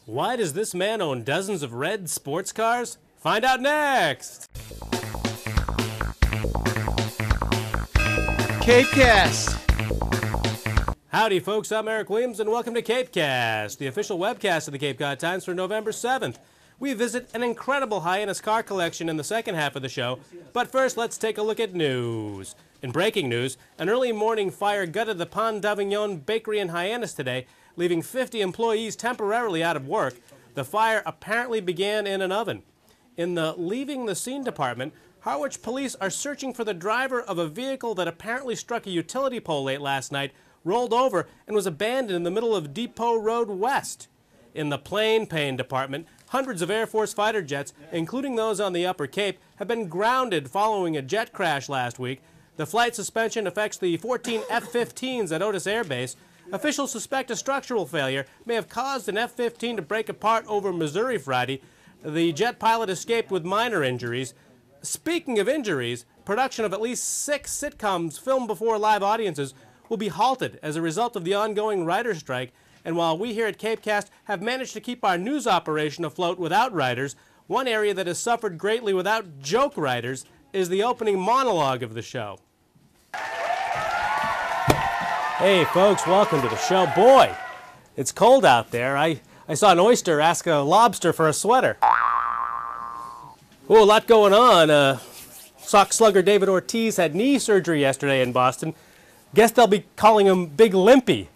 Why does this man own dozens of red sports cars? Find out next! CapeCast. Howdy folks, I'm Eric Williams and welcome to CapeCast, the official webcast of the Cape Cod Times for November 7th. We visit an incredible Hyannis car collection in the second half of the show, but first let's take a look at news. In breaking news, an early morning fire gutted the Pont d'Avignon bakery in Hyannis today, leaving 50 employees temporarily out of work. The fire apparently began in an oven. In the leaving the scene department, Harwich police are searching for the driver of a vehicle that apparently struck a utility pole late last night, rolled over, and was abandoned in the middle of Depot Road West. In the plane pain department, hundreds of Air Force fighter jets, including those on the Upper Cape, have been grounded following a jet crash last week. The flight suspension affects the 14 F-15s at Otis Air Base. Officials suspect a structural failure may have caused an F-15 to break apart over Missouri Friday. The jet pilot escaped with minor injuries. Speaking of injuries, production of at least 6 sitcoms filmed before live audiences will be halted as a result of the ongoing writers' strike. And while we here at CapeCast have managed to keep our news operation afloat without writers, one area that has suffered greatly without joke writers is the opening monologue of the show. Hey folks, welcome to the show. Boy, it's cold out there. I saw an oyster ask a lobster for a sweater. Oh, a lot going on. Sock slugger David Ortiz had knee surgery yesterday in Boston. Guess they'll be calling him Big Limpy.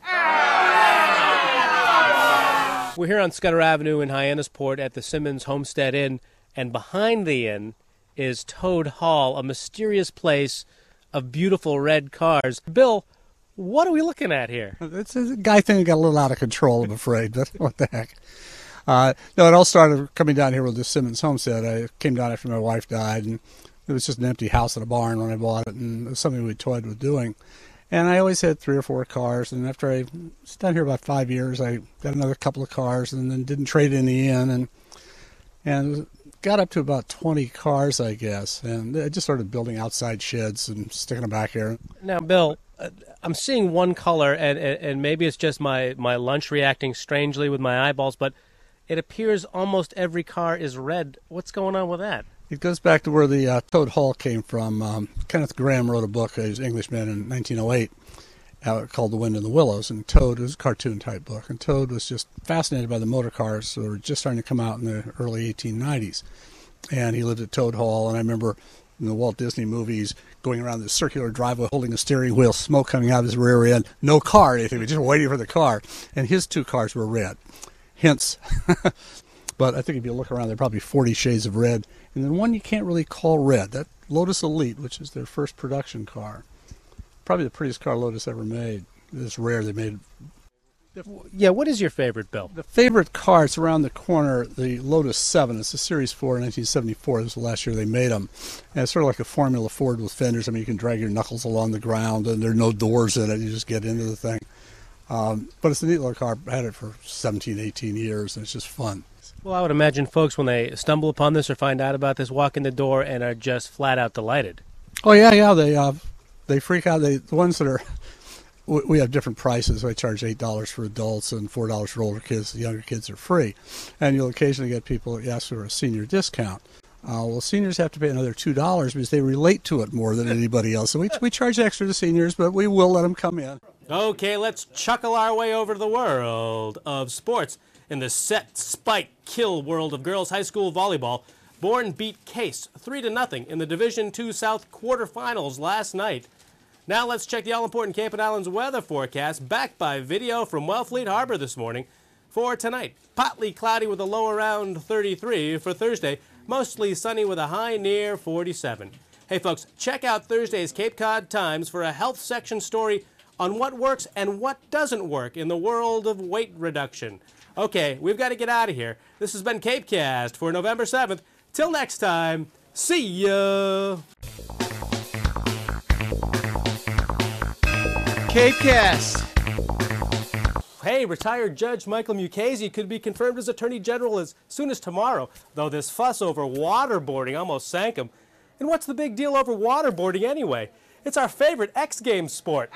We're here on Scudder Avenue in Hyannisport at the Simmons Homestead Inn, and behind the inn is Toad Hall, a mysterious place of beautiful red cars. Bill, what are we looking at here? It's a guy thing that got a little out of control, I'm afraid, but what the heck. No, it all started coming down here with the Simmons Homestead. I came down after my wife died, and it was just an empty house and a barn when I bought it, and it was something we toyed with doing. And I always had 3 or 4 cars, and after I was down here about 5 years, I got another couple of cars and then didn't trade in the inn, and got up to about 20 cars, I guess, and I just started building outside sheds and sticking them back here. Now, Bill, I'm seeing one color, and maybe it's just my lunch reacting strangely with my eyeballs, but it appears almost every car is red. What's going on with that? It goes back to where the Toad Hall came from. Kenneth Graham wrote a book, he was an Englishman, in 1908, called The Wind in the Willows, and Toad was a cartoon-type book, and Toad was just fascinated by the motor cars that were just starting to come out in the early 1890s. And he lived at Toad Hall, and I remember in the Walt Disney movies going around this circular driveway holding a steering wheel, smoke coming out of his rear end, no car or anything, just waiting for the car. And his 2 cars were red. Hence, but I think if you look around, there are probably 40 shades of red. And then one you can't really call red, that Lotus Elite, which is their first production car. Probably the prettiest car Lotus ever made. It's rare they made. Yeah, what is your favorite, Bill? The favorite car is around the corner, the Lotus 7. It's a Series 4 in 1974. This was the last year they made them. And it's sort of like a Formula Ford with fenders. I mean, you can drag your knuckles along the ground, and there are no doors in it. You just get into the thing. But it's a neat little car. I had it for 17, 18 years, and it's just fun. Well, I would imagine folks, when they stumble upon this or find out about this, walk in the door and are just flat out delighted. Oh, yeah, they freak out. The ones that are... We have different prices. I charge $8 for adults and $4 for older kids. The younger kids are free. And you'll occasionally get people that ask for a senior discount. Well, seniors have to pay another $2 because they relate to it more than anybody else. So we charge extra to seniors, but we will let them come in. Okay, let's chuckle our way over to the world of sports. In the set, spike, kill world of girls high school volleyball, Bourne beat Case 3-0 in the Division II South quarterfinals last night. Now let's check the all-important Cape and Islands weather forecast, backed by video from Wellfleet Harbor this morning. For tonight, partly cloudy with a low around 33. For Thursday, mostly sunny with a high near 47. Hey folks, check out Thursday's Cape Cod Times for a health section story on what works and what doesn't work in the world of weight reduction. Okay, we've got to get out of here. This has been CapeCast for November 7th. Till next time, see ya! CapeCast. Hey, retired Judge Michael Mukasey could be confirmed as Attorney General as soon as tomorrow, though this fuss over waterboarding almost sank him. And what's the big deal over waterboarding anyway? It's our favorite X Games sport.